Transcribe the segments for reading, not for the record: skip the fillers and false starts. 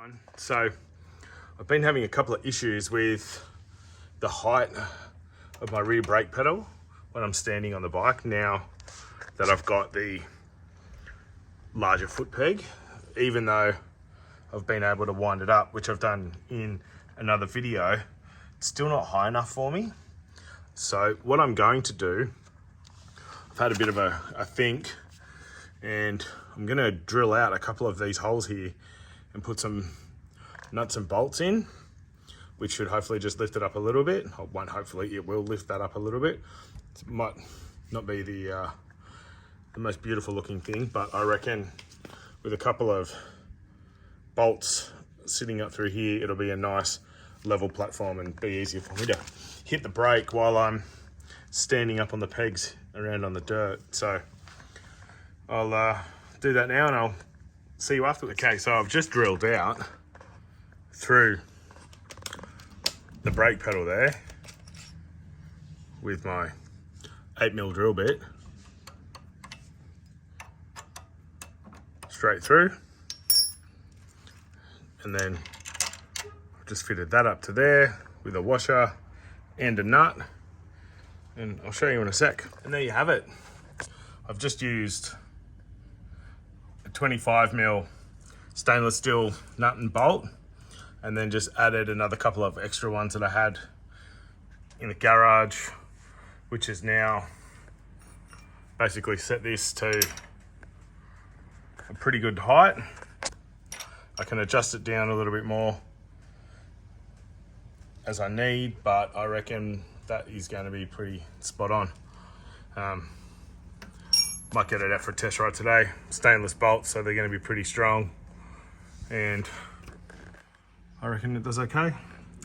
everyone. So I've been having a couple of issues with the height of my rear brake pedal when I'm standing on the bike. Now that I've got the larger foot peg, even though I've been able to wind it up, which I've done in another video, it's still not high enough for me. So what I'm going to do, I've had a bit of a think, and I'm going to drill out a couple of these holes here and put some nuts and bolts in, which should hopefully just lift it up a little bit. Or won't hopefully, it will lift that up a little bit. It might not be the most beautiful looking thing, but I reckon with a couple of bolts sitting up through here, it'll be a nice level platform and be easier for me to hit the brake while I'm standing up on the pegs around on the dirt. So I'll do that now and I'll see you after. Okay, so I've just drilled out through the brake pedal there with my 8mm drill bit, straight through, and then I've just fitted that up to there with a washer and a nut, and I'll show you in a sec. And there you have it. I've just used a 25mm stainless steel nut and bolt, and then just added another couple of extra ones that I had in the garage, which is now basically set this to a pretty good height. I can adjust it down a little bit more as I need, but I reckon that is going to be pretty spot on. Might get it out for a test ride today. Stainless bolts, so they're going to be pretty strong, and I reckon it does okay.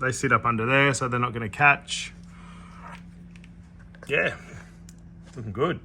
They sit up under there, so they're not going to catch. Yeah, looking good.